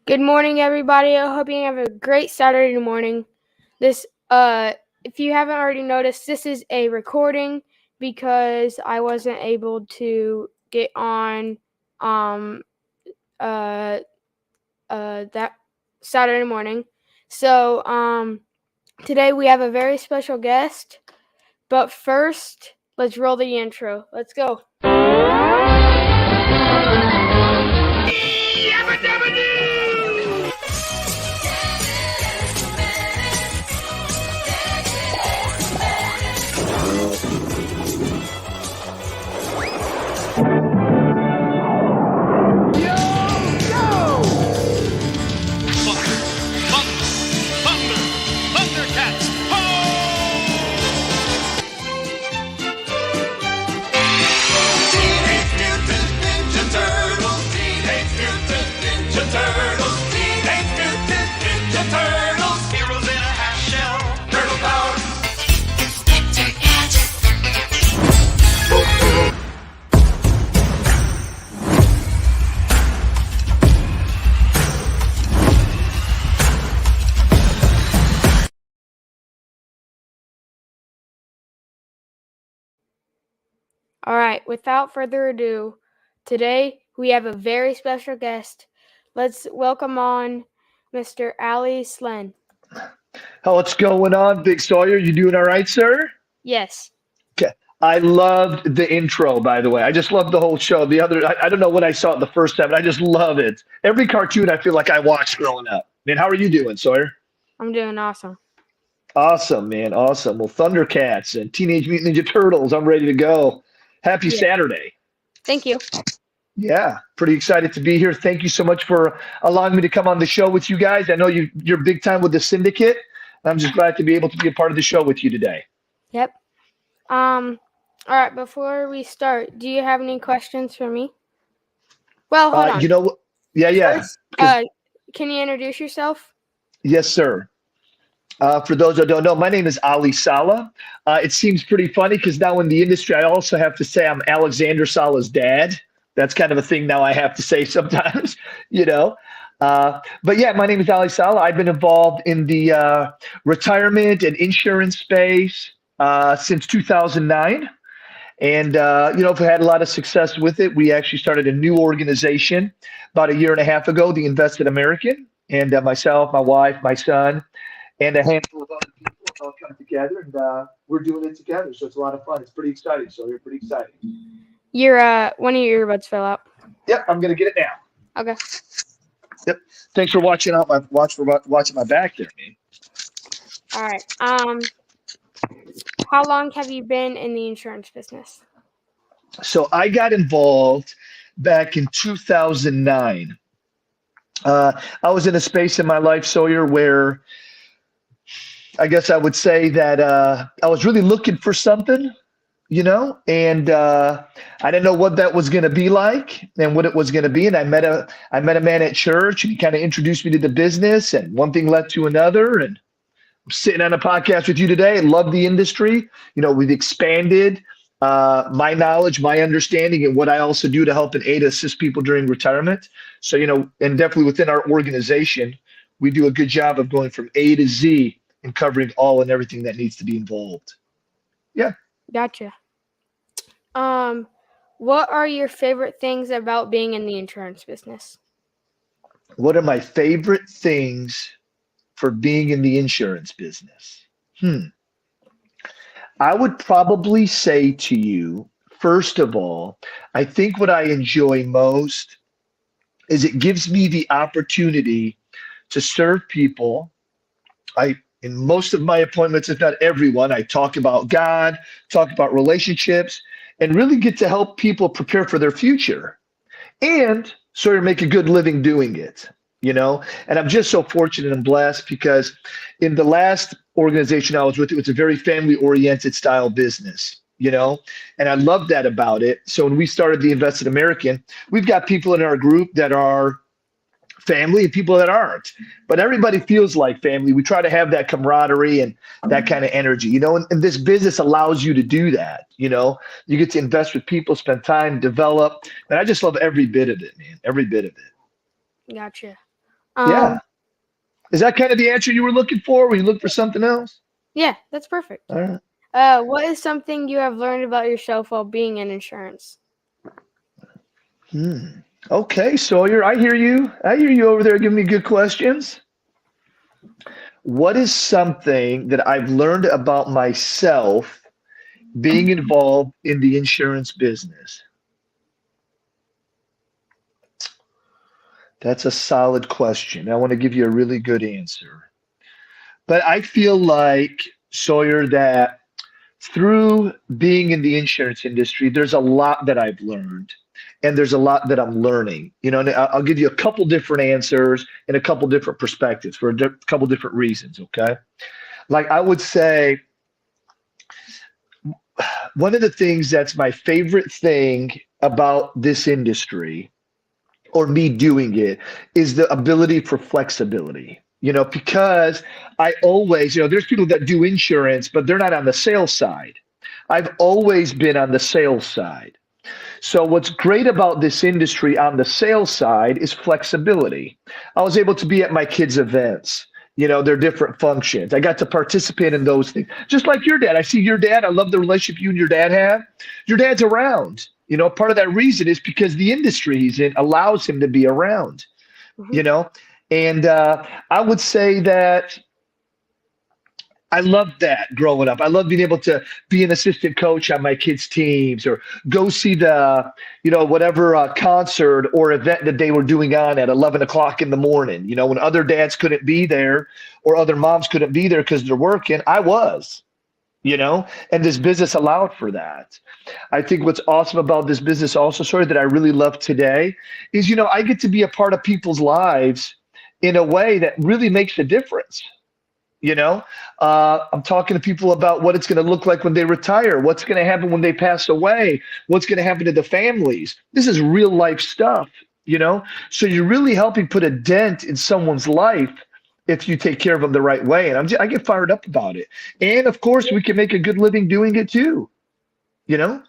Good morning, everybody. I hope you have a great Saturday morning. If you haven't already noticed, this is a recording because I wasn't able to get on that Saturday morning. So today we have a very special guest. But first, let's roll the intro. Let's go. All right, without further ado, today we have a very special guest. Let's welcome on Mr. Allie Saleh. What's going on, Big Sawyer? You doing all right, sir? Yes. Okay. I loved the intro, by the way. I just loved the whole show. I don't know when I saw it the first time, but I just love it. Every cartoon I feel like I watched growing up. Man, how are you doing, Sawyer? I'm doing awesome. Awesome, man. Awesome. Well, Thundercats and Teenage Mutant Ninja Turtles, I'm ready to go. Happy Saturday. Thank you. Yeah, pretty excited to be here. Thank you so much for allowing me to come on the show with you guys. I know you're big time with the syndicate. I'm just glad to be able to be a part of the show with you today. Yep. All right, before we start, do you have any questions for me? Well, hold on. You know, yeah. First, can you introduce yourself? Yes, sir. For those that don't know, my name is Allie Saleh. It seems pretty funny because now in the industry, I also have to say I'm Alexander Saleh's dad. That's kind of a thing now I have to say sometimes, you know. But yeah, my name is Allie Saleh. I've been involved in the retirement and insurance space since 2009. And, I've had a lot of success with it. We actually started a new organization about a year and a half ago, the Invested American. And myself, my wife, my son, and a handful of other people all come together, and we're doing it together. So it's a lot of fun. It's pretty exciting. So you're pretty excited. One of your earbuds fell out. Yep, I'm gonna get it now. Okay. Yep. Thanks for watching my back there, man. All right. How long have you been in the insurance business? So I got involved back in 2009. I was in a space in my life, Sawyer, where I guess I would say that I was really looking for something, and I didn't know what that was going to be like and what it was going to be. And I met a man at church, and he kind of introduced me to the business, and one thing led to another. And I'm sitting on a podcast with you today. I love the industry. We've expanded my knowledge, my understanding, and what I also do to help and aid assist people during retirement. So, and definitely within our organization, we do a good job of going from A to Z and covering all and everything that needs to be involved. Yeah. Gotcha. What are your favorite things about being in the insurance business? What are my favorite things for being in the insurance business? I would probably say to you, first of all, I think what I enjoy most is it gives me the opportunity to serve people. In most of my appointments, if not everyone, I talk about God, talk about relationships, and really get to help people prepare for their future and sort of make a good living doing it, you know? And I'm just so fortunate and blessed because in the last organization I was with, it was a very family oriented style business, you know? And I love that about it. So when we started the Invested American, we've got people in our group that are family and people that aren't, but everybody feels like family. We try to have that camaraderie and that kind of energy, you know, and this business allows you to do that. You know, you get to invest with people, spend time, develop. And I just love every bit of it, man. Every bit of it. Gotcha. Yeah. Is that kind of the answer you were looking for? Were you looking for something else? Yeah, that's perfect. All right. What is something you have learned about yourself while being in insurance? Okay, Sawyer, I hear you. I hear you over there giving me good questions. What is something that I've learned about myself being involved in the insurance business? That's a solid question. I want to give you a really good answer. But I feel like, Sawyer, that through being in the insurance industry, there's a lot that I've learned and there's a lot that I'm learning. You know, and I'll give you a couple different answers and a couple different perspectives for a couple different reasons, okay? Like I would say, one of the things that's my favorite thing about this industry or me doing it is the ability for flexibility. You know, because I always, you know, there's people that do insurance, but they're not on the sales side. I've always been on the sales side. So what's great about this industry on the sales side is flexibility. I was able to be at my kids' events, you know, their different functions. I got to participate in those things. Just like your dad. I see your dad. I love the relationship you and your dad have. Your dad's around. You know, part of that reason is because the industry he's in allows him to be around, you know. And I would say that I loved that growing up. I love being able to be an assistant coach on my kids' teams or go see the, you know, whatever concert or event that they were doing on at 11 o'clock in the morning. You know, when other dads couldn't be there or other moms couldn't be there because they're working, I was, you know, and this business allowed for that. I think what's awesome about this business also, sorry, that I really love today is, you know, I get to be a part of people's lives in a way that really makes a difference. You know, I'm talking to people about what it's going to look like when they retire, what's going to happen when they pass away, what's going to happen to the families. This is real life stuff, you know, so you're really helping put a dent in someone's life if you take care of them the right way. And I get fired up about it. And of course, we can make a good living doing it too, you know?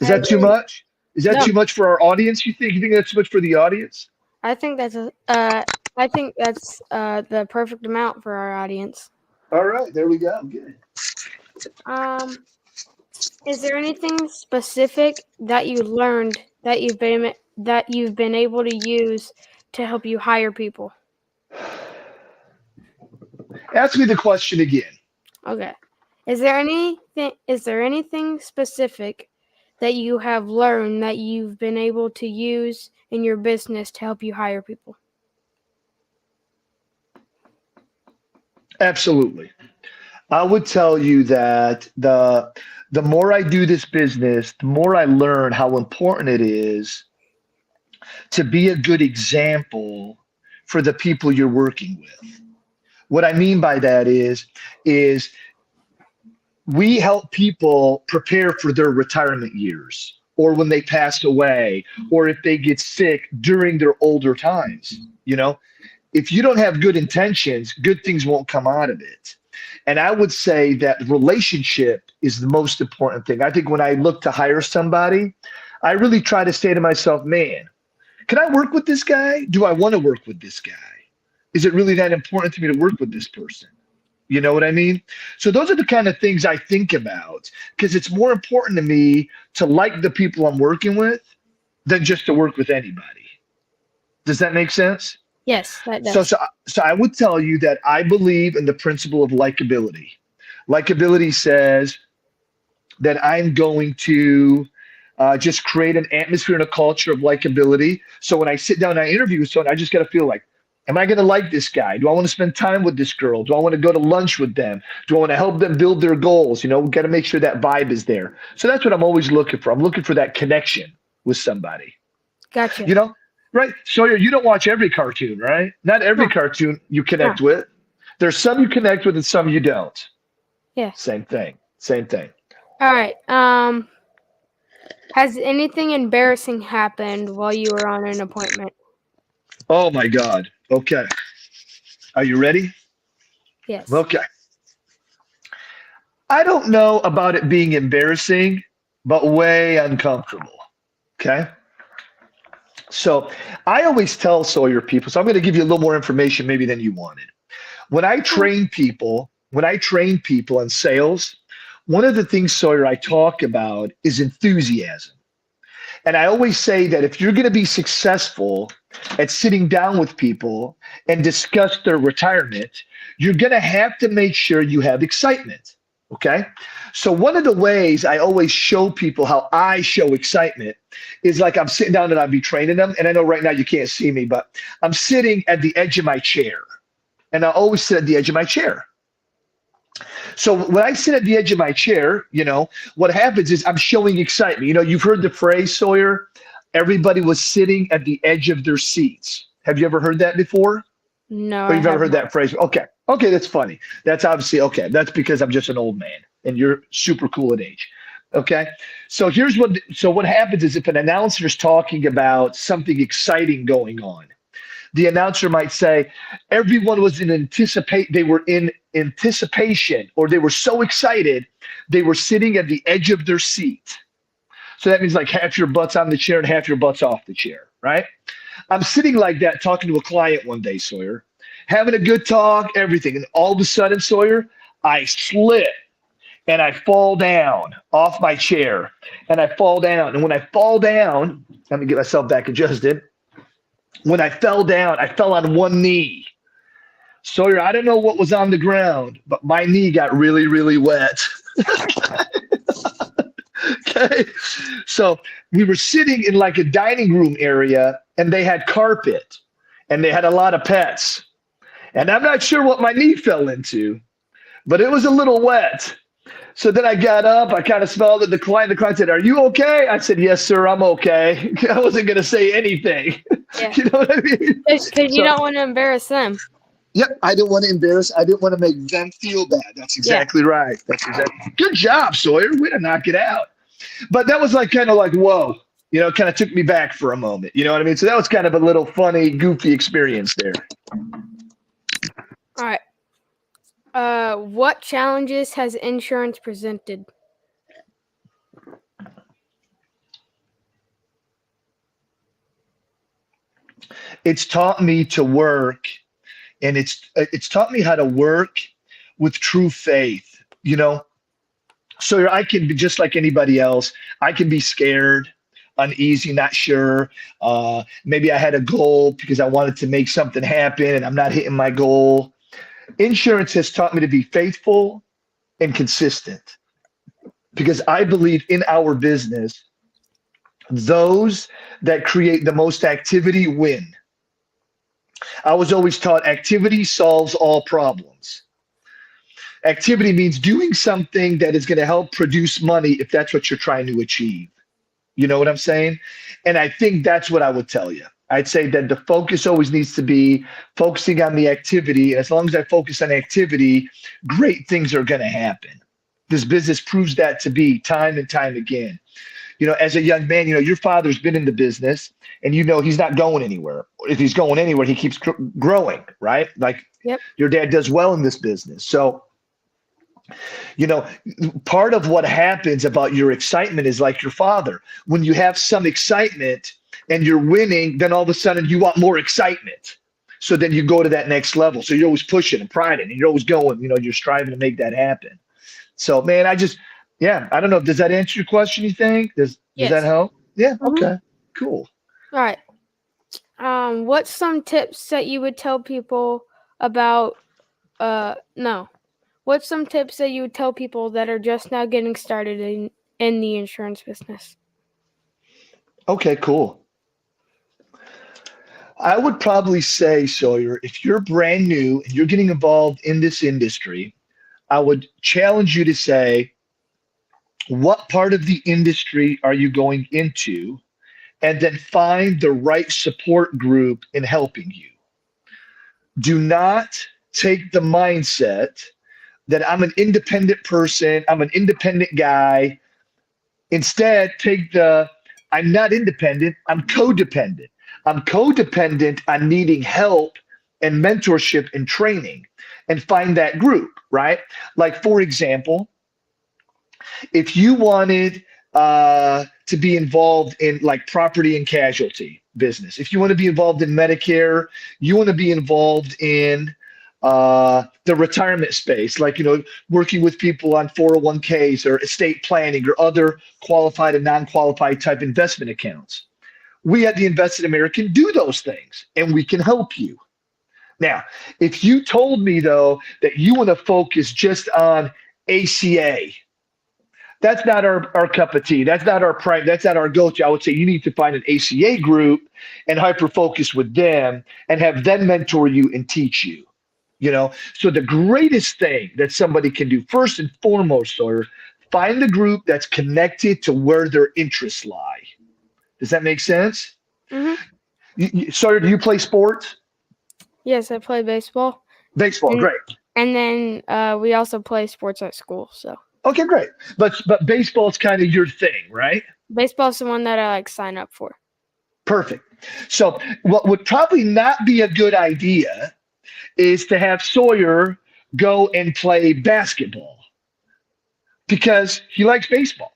Is that too much? Is that too much for our audience? You think that's too much for the audience? I think that's the perfect amount for our audience. All right, there we go. Good. Is there anything specific that you learned that you've been able to use to help you hire people? Ask me the question again. Okay. Is there anything specific that you have learned that you've been able to use in your business to help you hire people? Absolutely. I would tell you that the more I do this business, the more I learn how important it is to be a good example for the people you're working with. What I mean by that is we help people prepare for their retirement years or when they pass away or if they get sick during their older times. You know, if you don't have good intentions, good things won't come out of it. And I would say that relationship is the most important thing. I think when I look to hire somebody, I really try to say to myself, man, can I work with this guy? Do I want to work with this guy? Is it really that important to me to work with this person? You know what I mean? So those are the kind of things I think about because it's more important to me to like the people I'm working with than just to work with anybody. Does that make sense? Yes, that does. So I would tell you that I believe in the principle of likability. Likability says that I'm going to just create an atmosphere and a culture of likability. So when I sit down and I interview with someone, I just got to feel like, Am I going to like this guy? Do I want to spend time with this girl? Do I want to go to lunch with them? Do I want to help them build their goals? We got to make sure that vibe is there. So that's what I'm always looking for. I'm looking for that connection with somebody. Gotcha. You know, right? Sawyer, you don't watch every cartoon, right? Not every No, cartoon you no. connect with. There's some you connect with and some you don't. Yeah. Same thing. Same thing. All right. Has anything embarrassing happened while you were on an appointment? Oh my God. Okay. Are you ready? Yes. Okay. I don't know about it being embarrassing, but way uncomfortable. Okay. So I always tell Sawyer people, so I'm going to give you a little more information maybe than you wanted. When I train people in sales, one of the things, Sawyer, I talk about is enthusiasm. And I always say that if you're going to be successful at sitting down with people and discuss their retirement, you're going to have to make sure you have excitement. Okay. So one of the ways I always show people how I show excitement is like I'm sitting down and I'll be training them. And I know right now you can't see me, but I'm sitting at the edge of my chair. And I always sit at the edge of my chair. So when I sit at the edge of my chair, what happens is I'm showing excitement. You've heard the phrase, Sawyer, everybody was sitting at the edge of their seats. Have you ever heard that before? No, Or I you've ever have heard not. that phrase? Okay. Okay, that's funny. That's obviously okay. That's because I'm just an old man and you're super cool at age. Okay. So what happens is if an announcer is talking about something exciting going on, the announcer might say, everyone was they were in anticipation, or they were so excited, they were sitting at the edge of their seat. So that means like half your butt's on the chair and half your butt's off the chair, right? I'm sitting like that talking to a client one day, Sawyer, having a good talk, everything. And all of a sudden, Sawyer, I slip and I fall down off my chair and I fall down. And when I fall down, let me get myself back adjusted. When I fell down, I fell on one knee. Sawyer, I don't know what was on the ground, but my knee got really, really wet. Okay. So we were sitting in like a dining room area and they had carpet and they had a lot of pets. And I'm not sure what my knee fell into, but it was a little wet. So then I got up, I kind of smelled it. The client said, "Are you okay?" I said, "Yes, sir, I'm okay." I wasn't going to say anything. Yeah. You know what I mean? Because you So, don't want to embarrass them. yep, I didn't want to embarrass. I didn't want to make them feel bad. That's Yeah. exactly right. That's exactly good job, Sawyer. Way to knock it out. But that was like kind of like, whoa, kind of took me back for a moment. You know what I mean? So that was kind of a little funny, goofy experience there. All right. What challenges has insurance presented? It's taught me to work, and it's taught me how to work with true faith. So I can be just like anybody else. I can be scared, uneasy, not sure. Maybe I had a goal because I wanted to make something happen and I'm not hitting my goal. Insurance has taught me to be faithful and consistent because I believe in our business, those that create the most activity win. I was always taught activity solves all problems. Activity means doing something that is going to help produce money if that's what you're trying to achieve. You know what I'm saying? And I think that's what I would tell you. I'd say that the focus always needs to be focusing on the activity. As long as I focus on activity, great things are going to happen. This business proves that to be time and time again. As a young man, your father's been in the business and he's not going anywhere. If he's going anywhere, he keeps growing, right? Like Yep. your dad does well in this business. So, part of what happens about your excitement is like your father. When you have some excitement and you're winning, then all of a sudden you want more excitement. So then you go to that next level. So you're always pushing and priding and you're always going, you're striving to make that happen. So, man, I don't know. Does that answer your question, you think? Does that Yes. help? Yeah. Mhm. Okay. Cool. All right. What's some tips that you would tell people about? No. What's some tips that you would tell people that are just now getting started in the insurance business? Okay, cool. I would probably say, Sawyer, if you're brand new and you're getting involved in this industry, I would challenge you to say, what part of the industry are you going into? And then find the right support group in helping you. Do not take the mindset that I'm an independent person, I'm an independent guy. Instead, take the I'm not independent, I'm codependent. I'm codependent on needing help and mentorship and training and find that group, right? Like, for example, if you wanted to be involved in like property and casualty business, if you want to be involved in Medicare, you want to be involved in the retirement space, like, working with people on 401ks or estate planning or other qualified and non-qualified type investment accounts. We at the Invested American do those things and we can help you. Now, if you told me though that you want to focus just on ACA, that's not our cup of tea. That's not our prime. That's not our go-to. I would say you need to find an ACA group and hyper focus with them and have them mentor you and teach you. So the greatest thing that somebody can do, first and foremost, Sawyer, find the group that's connected to where their interests lie. Does that make sense? Mm-hmm. Sawyer, do you play sports? Yes, I play baseball. Baseball, great. And then we also play sports at school. So. Okay, great. But baseball's kind of your thing, right? Baseball's the one that I sign up for. Perfect. So what would probably not be a good idea is to have Sawyer go and play basketball because he likes baseball.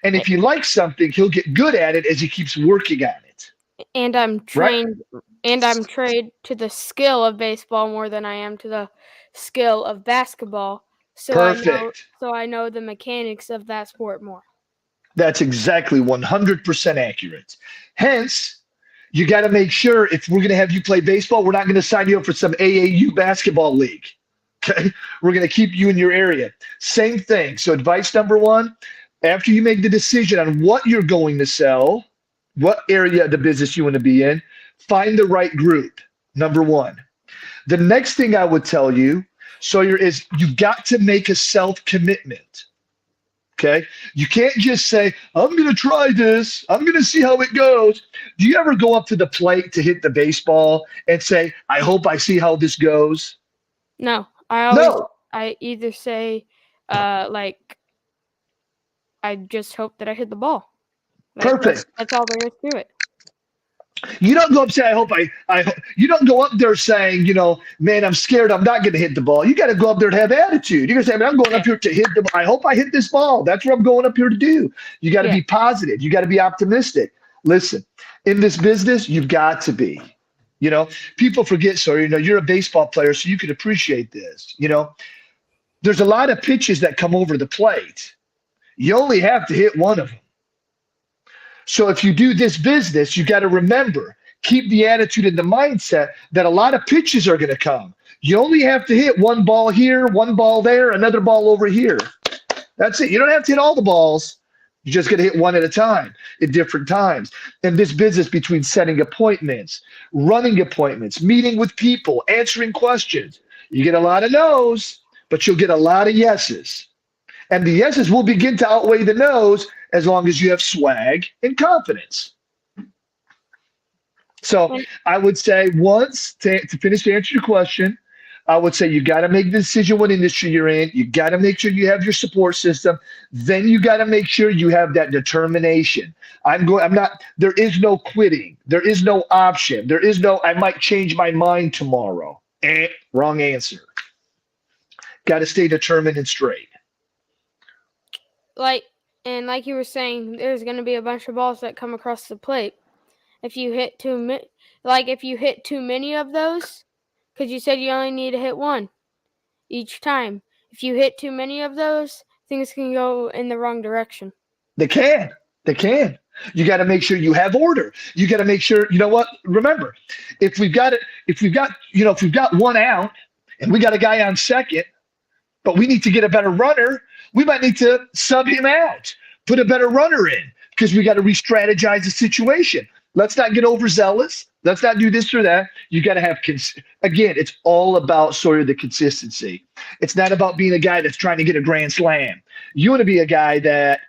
And if he likes something, he'll get good at it as he keeps working on it. And I'm trained to the skill of baseball more than I am to the skill of basketball. So Perfect. I know the mechanics of that sport more. That's exactly 100% accurate. Hence, you got to make sure if we're going to have you play baseball, we're not going to sign you up for some AAU basketball league. Okay? We're going to keep you in your area. Same thing. So advice number one, after you make the decision on what you're going to sell, what area of the business you want to be in, find the right group, number one. The next thing I would tell you, Sawyer, is you've got to make a self-commitment. Okay? You can't just say, I'm going to try this. I'm going to see how it goes. Do you ever go up to the plate to hit the baseball and say, I hope I see how this goes? No. I either say, I just hope that I hit the ball. Perfect. That's all there is to it. You don't go up and say, I hope you don't go up there saying, man, I'm scared I'm not going to hit the ball. You got to go up there to have attitude. You're going to say, man, I'm going up here to hit the ball. I hope I hit this ball. That's what I'm going up here to do. You got to be positive. You got to be optimistic. Listen, in this business, you've got to be. People forget, so, you're a baseball player, so you can appreciate this. There's a lot of pitches that come over the plate. You only have to hit one of them. So if you do this business, you got to remember, keep the attitude and the mindset that a lot of pitches are going to come. You only have to hit one ball here, one ball there, another ball over here. That's it. You don't have to hit all the balls. You just got to hit one at a time at different times. And this business between setting appointments, running appointments, meeting with people, answering questions, you get a lot of no's, but you'll get a lot of yeses. And the yeses will begin to outweigh the no's as long as you have swag and confidence. So I would say to finish to answer your question, I would say you got to make the decision what industry you're in. You got to make sure you have your support system. Then you got to make sure you have that determination. There is no quitting. There is no option. There is no, I might change my mind tomorrow. Wrong answer. Got to stay determined and straight. Like you were saying, there's going to be a bunch of balls that come across the plate. If you hit too many of those, because you said you only need to hit one each time. If you hit too many of those, things can go in the wrong direction. They can. You got to make sure you have order. You got to make sure, remember, if we've got one out and we got a guy on second, but we need to get a better runner, we might need to sub him out, put a better runner in, because we got to re-strategize the situation. Let's not get overzealous. Let's not do this or that. You got to have, again, it's all about Sawyer, the consistency. It's not about being a guy that's trying to get a grand slam. You want to be a guy that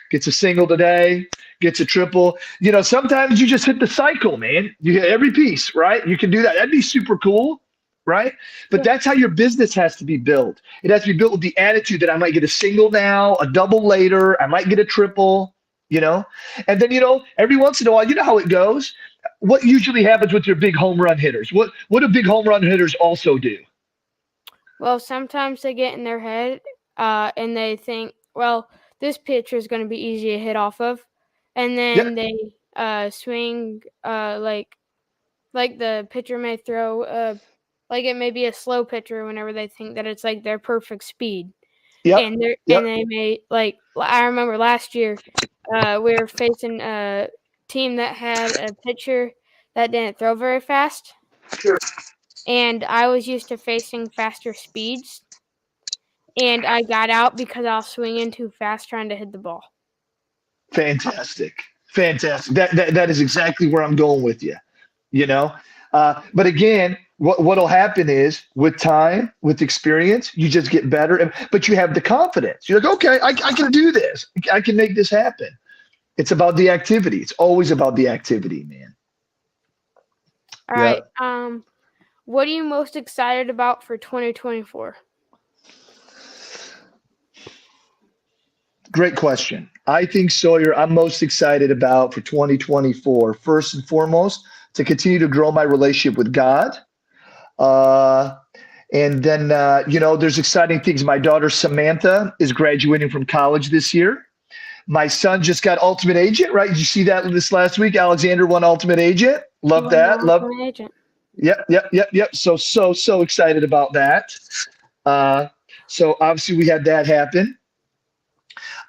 gets a single today, gets a triple. Sometimes you just hit the cycle, man. You hit every piece, right? You can do that. That'd be super cool, right? But that's how your business has to be built. It has to be built with the attitude that I might get a single now, a double later, I might get a triple, And then, every once in a while, you know how it goes. What usually happens with your big home run hitters? What do big home run hitters also do? Well, sometimes they get in their head and they think, well, this pitcher is going to be easy to hit off of. And then they swing like the pitcher may throw like it may be a slow pitcher whenever they think that it's like their perfect speed. And they may, like, I remember last year we were facing a team that had a pitcher that didn't throw very fast. Sure. And I was used to facing faster speeds. And I got out because I was swinging too fast trying to hit the ball. Fantastic. That is exactly where I'm going with you, But again, what'll happen is with time, with experience, you just get better. But you have the confidence. You're like, okay, I can do this. I can make this happen. It's about the activity. It's always about the activity, man. All right. What are you most excited about for 2024? Great question. I think, Sawyer, I'm most excited about for 2024, first and foremost, to continue to grow my relationship with God. And then, there's exciting things. My daughter, Samantha, is graduating from college this year. My son just got Ultimate Agent, right? Did you see that this last week? Alexander won Ultimate Agent. Love that. Love Ultimate Agent. Yep. So excited about that. So obviously we had that happen.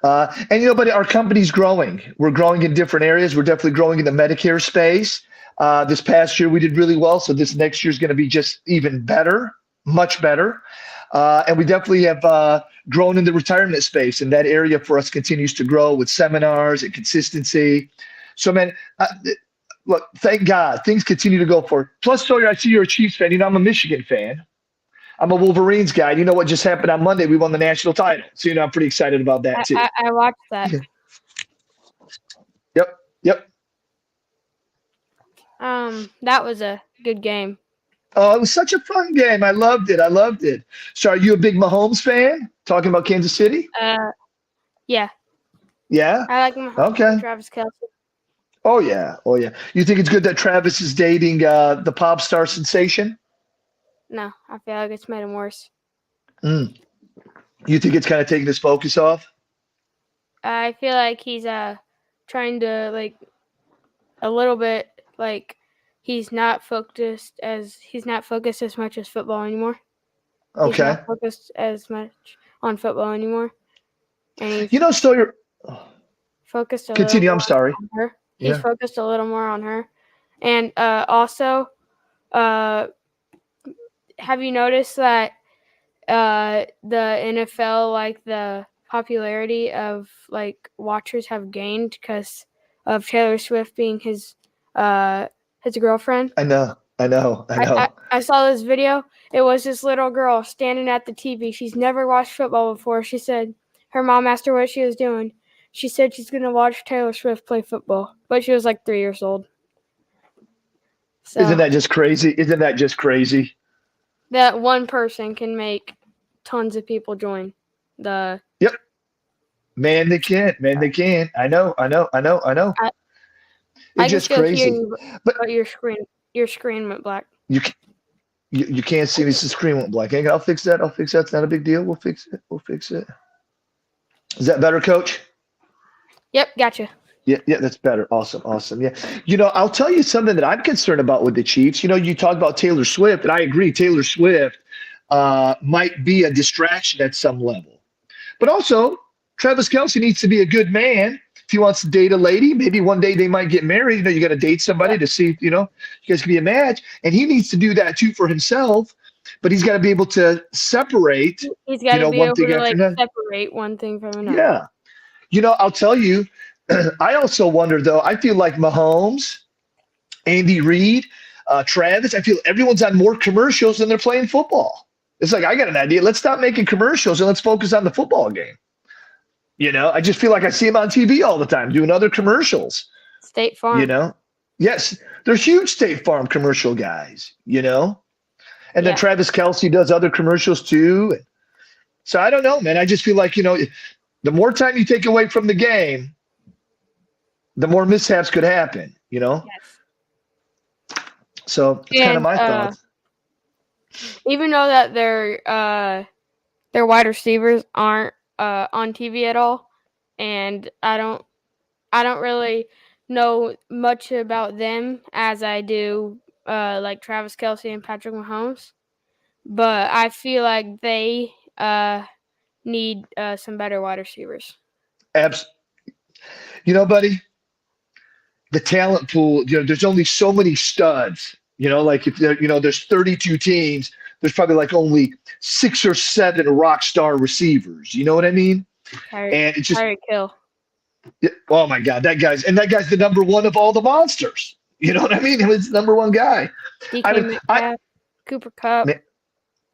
But our company's growing. We're growing in different areas. We're definitely growing in the Medicare space. This past year we did really well. So this next year is going to be just even better, much better. And we definitely have grown in the retirement space, and that area for us continues to grow with seminars and consistency. So, man, look, thank God things continue to go forward. Plus, Sawyer, I see you're a Chiefs fan. I'm a Michigan fan. I'm a Wolverines guy. You know what just happened on Monday? We won the national title. So, I'm pretty excited about that too. I watched that. Yep. That was a good game. Oh, it was such a fun game. I loved it. So are you a big Mahomes fan? Talking about Kansas City? Yeah. Yeah? I like Mahomes. Okay. Travis Kelce. Oh, yeah. You think it's good that Travis is dating the pop star sensation? No, I feel like it's made him worse. You think it's kind of taking his focus off? I feel like he's trying to, like, a little bit, like, he's not focused as much as football anymore. Okay. He's not focused as much on football anymore. And Sawyer. Focused a Continue. little I'm sorry. on her. He's focused a little more on her. And also, have you noticed that the NFL, like, the popularity of, like, watchers have gained because of Taylor Swift being his girlfriend? I know. I saw this video. It was this little girl standing at the TV. She's never watched football before. She said her mom asked her what she was doing. She said she's going to watch Taylor Swift play football, but she was like 3 years old. So, Isn't that just crazy? That one person can make tons of people join the. Yep. Man, they can. I know. It's just crazy. You, but your screen went black. You can't see me. The screen went black. I'll fix that. It's not a big deal. We'll fix it. Is that better, Coach? Yep, gotcha. Yeah, that's better. Awesome. Yeah. I'll tell you something that I'm concerned about with the Chiefs. You talk about Taylor Swift, and I agree. Taylor Swift might be a distraction at some level. But also, Travis Kelce needs to be a good man. If he wants to date a lady, maybe one day they might get married. You got to date somebody to see, you guys can be a match. And he needs to do that too for himself. But he's got to be able to separate. He's got to be able to separate one thing from another. Yeah. I'll tell you, I also wonder, though, I feel like Mahomes Andy Reid, Travis. I feel everyone's on more commercials than they're playing football. It's like, I got an idea. Let's stop making commercials and let's focus on the football game. I just feel like I see them on TV all the time doing other commercials. State You Farm. know, yes, they're huge State Farm commercial guys. And then Yeah. Travis Kelce does other commercials too. So I don't know, man. I just feel like the more time you take away from the game, the more mishaps could happen. Yes. So it's kind of And my thoughts. even though that their wide receivers aren't on TV at all, and I don't really know much about them as I do like Travis Kelce and Patrick Mahomes, but I feel like they need some better wide receivers. Abs- buddy, the talent pool. There's only so many studs. Like if there's 32 teams, there's probably like only 6 or 7 rock star receivers. You know what I mean? And it's just, Tyreek Hill. oh my God, that guy's the number one of all the monsters. You know what I mean? He's the number one guy. DK Metcalf, Cooper Kupp.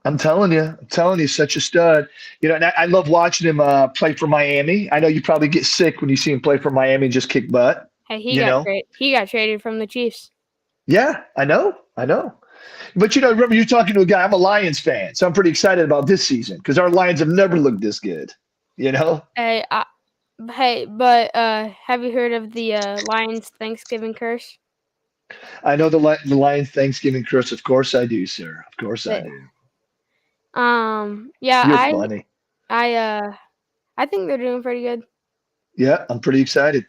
I'm telling you, such a stud. And I love watching him play for Miami. I know you probably get sick when you see him play for Miami and just kick butt. Hey, he got traded from the Chiefs. Yeah, I know. But remember, you're talking to a guy. I'm a Lions fan, so I'm pretty excited about this season because our Lions have never looked this good. Hey, but have you heard of the Lions Thanksgiving curse? I know the Lions Thanksgiving curse. Of course I do, sir. Of course I do. Yeah, You're funny. I think they're doing pretty good. Yeah, I'm pretty excited.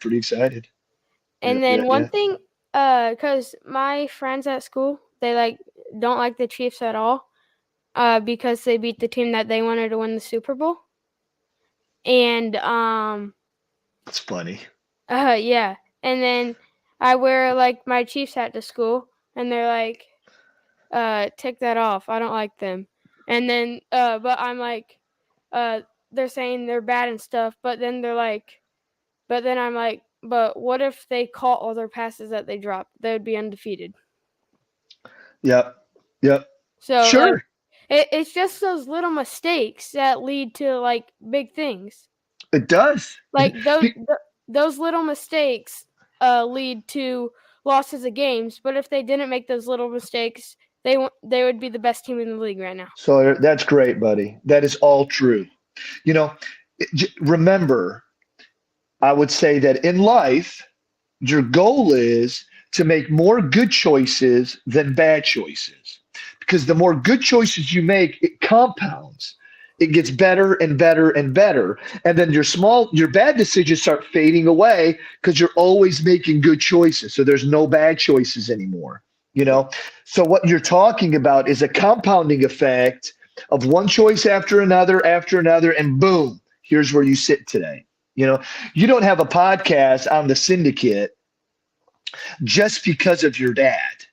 And then one thing, because my friends at school, they don't like the Chiefs at all, because they beat the team that they wanted to win the Super Bowl. And it's funny. Yeah. And then I wear my Chiefs hat to school, and they're like, take that off. I don't like them. And then, but I'm like, they're saying they're bad and stuff, but then they're like, but then I'm like, but what if they caught all their passes that they dropped? They would be undefeated. Yep. So sure. It's just those little mistakes that lead to big things. It does. Those little mistakes lead to losses of games. But if they didn't make those little mistakes, they would be the best team in the league right now. So that's great, buddy. That is all true. Remember, I would say that in life, your goal is to make more good choices than bad choices. Because the more good choices you make, it compounds. It gets better and better and better. And then your bad decisions start fading away because you're always making good choices. So there's no bad choices anymore. So what you're talking about is a compounding effect of one choice after another, and boom, here's where you sit today. You don't have a podcast on the syndicate just because of your dad.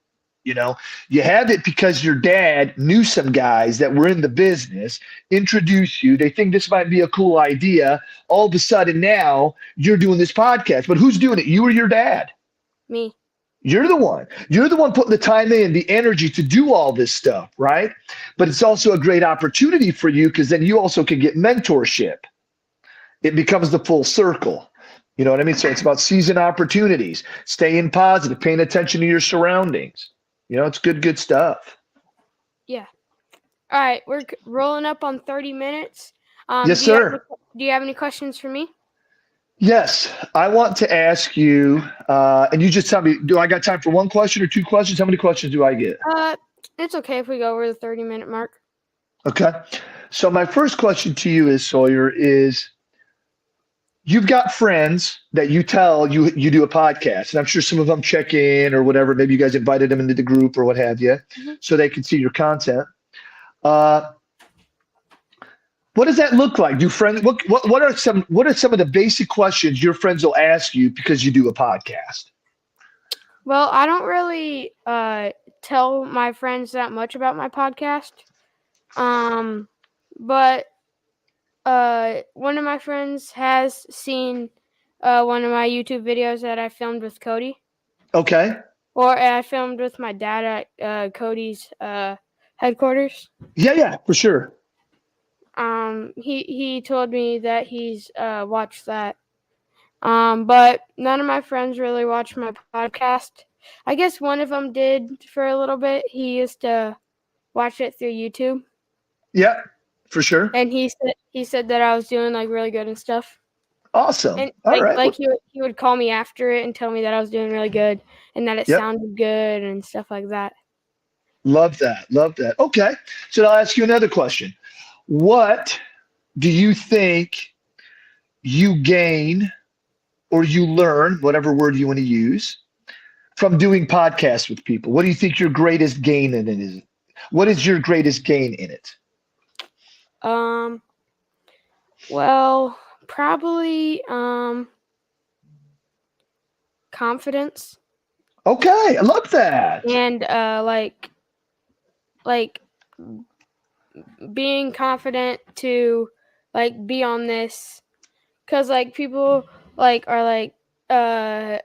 You have it because your dad knew some guys that were in the business, introduced you. They think this might be a cool idea. All of a sudden now you're doing this podcast. But who's doing it? You or your dad? Me. You're the one. You're the one putting the time in, the energy to do all this stuff, right? But it's also a great opportunity for you because then you also can get mentorship. It becomes the full circle. You know what I mean? So it's about seizing opportunities, staying positive, paying attention to your surroundings. It's good stuff. Yeah. All right, we're rolling up on 30 minutes. Yes, sir. Do you have any questions for me? Yes, I want to ask you, and you just tell me, do I got time for one question or two questions? How many questions do I get? It's okay if we go over the 30-minute mark. Okay. So my first question to you is, Sawyer, is you've got friends that you tell you do a podcast, and I'm sure some of them check in or whatever. Maybe you guys invited them into the group or what have you, so they can see your content. What does that look like? Do friends? What are some of the basic questions your friends will ask you because you do a podcast? Well, I don't really tell my friends that much about my podcast, but one of my friends has seen one of my YouTube videos that I filmed with Cody. Okay. Or I filmed with my dad at Cody's headquarters. Yeah, for sure. He told me that he's watched that. But none of my friends really watch my podcast. I guess one of them did for a little bit. He used to watch it through YouTube, Yeah, for sure. and he said that I was doing like really good and stuff. Awesome. And All right. like Well, he would call me after it and tell me that I was doing really good and that it yep. sounded good and stuff like that. Love that. Love that. Okay. So I'll ask you another question. What do you think you gain or you learn, whatever word you want to use, from doing podcasts with people? What do you think your greatest gain in it is? What is your greatest gain in it? Well, probably confidence Okay, I love that. and like being confident to like be on this, cuz like people like are like uh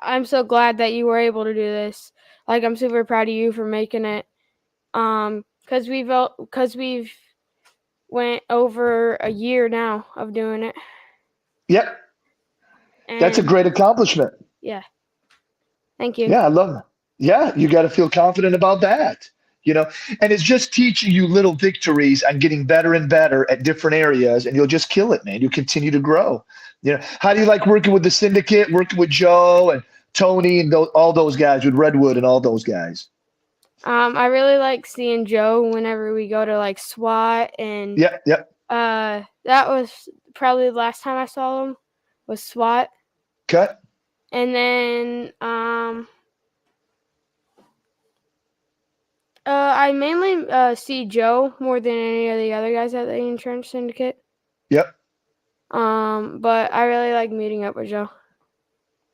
I'm so glad that you were able to do this. Like I'm super proud of you for making it. Cuz we've went over a year now of doing it. Yep, that's a And great accomplishment. yeah, thank you. Yeah, I love it. Yeah, you got to feel confident about that. You know, and it's just teaching you little victories and getting better and better at different areas, and you'll just kill it, man. You continue to grow. You know, how do you like working with the syndicate, working with Joe and Tony and all those guys with Redwood and all those guys? I really like seeing Joe whenever we go to like SWAT, and Yep. that was probably the last time I saw him was SWAT. Cut. And then I mainly see Joe more than any of the other guys at the insurance syndicate. Yep. But I really like meeting up with Joe.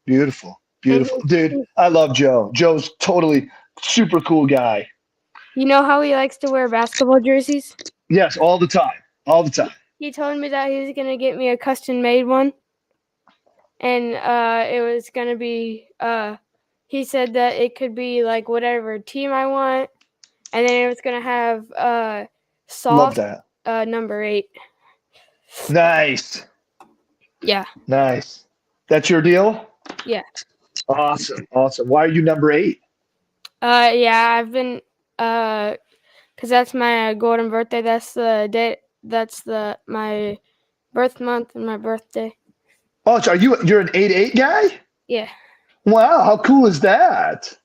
Beautiful. And Beautiful. Dude, I love Joe. Joe's totally super cool guy. you know how he likes to wear basketball jerseys? Yes, all the time. All the time. He told me that he was gonna get me a custom made one, and it was gonna be he said that it could be like whatever team I want, and then it was gonna have Love Sauce that. number 8. Nice. Yeah. Nice. That's your deal? Yeah. Awesome. Awesome. Why are you number 8? Yeah, I've been because that's my golden birthday. That's the date. That's my birth month and my birthday. Oh, so you're an 8-8 guy? Yeah. Wow, how cool is that?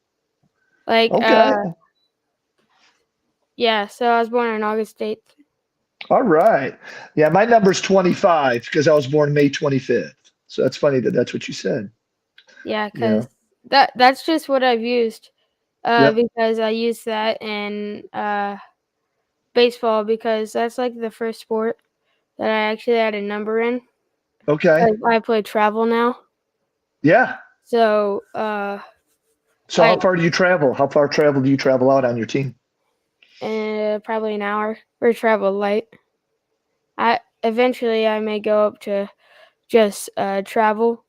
Like Okay. yeah. So I was born on August 8th. All right. Yeah, my number's 25 because I was born May 25th. So that's funny that that's what you said. Yeah, Yeah. because that's just what I've used. Yep. Because I used that in baseball because that's like the first sport that I actually had a number in. Okay. I play travel now. Yeah. So So how far do you travel? How far do you travel out on your team? probably an hour or travel light. Eventually I may go up to just travel,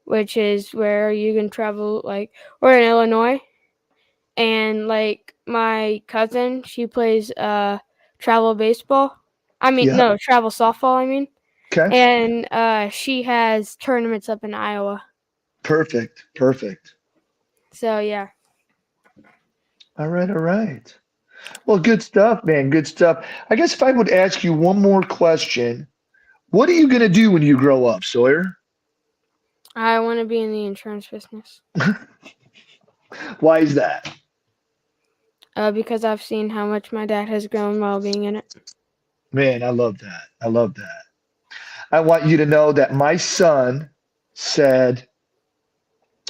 which is where you can travel like we're in Illinois, and like my cousin, she plays travel baseball. I mean, Yeah. no, travel softball, I mean. Okay. And she has tournaments up in Iowa. Perfect. Perfect. So yeah. All right. All right. Well, good stuff, man. Good stuff. I guess if I would ask you one more question, what are you going to do when you grow up, Sawyer? I want to be in the insurance business. Why is that? Because I've seen how much my dad has grown while being in it. Man, I love that. I love that. I want you to know that my son said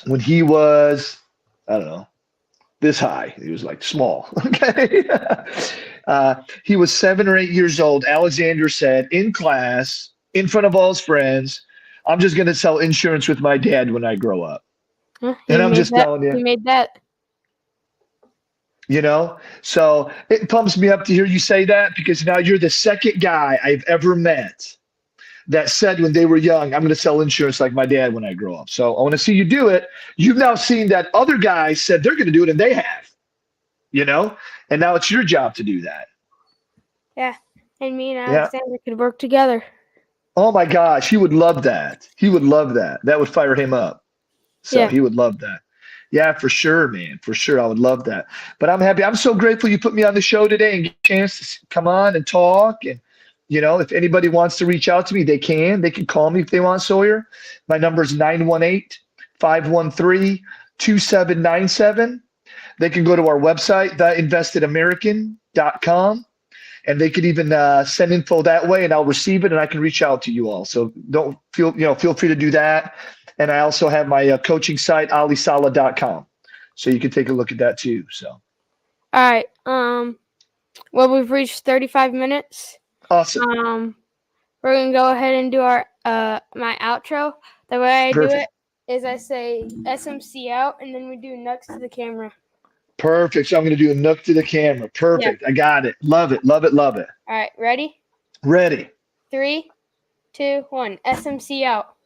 when he was, I don't know, this high, he was like small, okay? He was 7 or 8 years old. Alexander said in class, in front of all his friends, I'm just going to sell insurance with my dad when I grow up. Huh? And I'm just telling He you, made that. you know, so it pumps me up to hear you say that because now you're the second guy I've ever met that said when they were young, I'm going to sell insurance like my dad when I grow up. So I want to see you do it. You've now seen that other guys said they're going to do it and they have, you know, and now it's your job to do that. Yeah. And me and Yeah. Alexander could work together. Oh my gosh, he would love that. He would love that. That would fire him up. So Yeah. he would love that. Yeah, for sure, man. For sure. I would love that. But I'm happy. I'm so grateful you put me on the show today and get a chance to come on and talk. And, you know, if anybody wants to reach out to me, they can. They can call me if they want, Sawyer. My number is 918-513-2797. They can go to our website, theinvestedamerican.com. And they could even send info that way, and I'll receive it, and I can reach out to you all. So don't feel free to do that. And I also have my coaching site, AllieSaleh.com, so you can take a look at that too. So, all right. Well, we've reached 35 minutes. Awesome. We're gonna go ahead and do our my outro. The way I do it is I say SMC out, and then we do next to the camera. Perfect. So I'm going to do a nook to the camera. Perfect. Yeah. I got it. Love it. Love it. Love it. All right. Ready? Ready. 3, 2, 1. SMC out.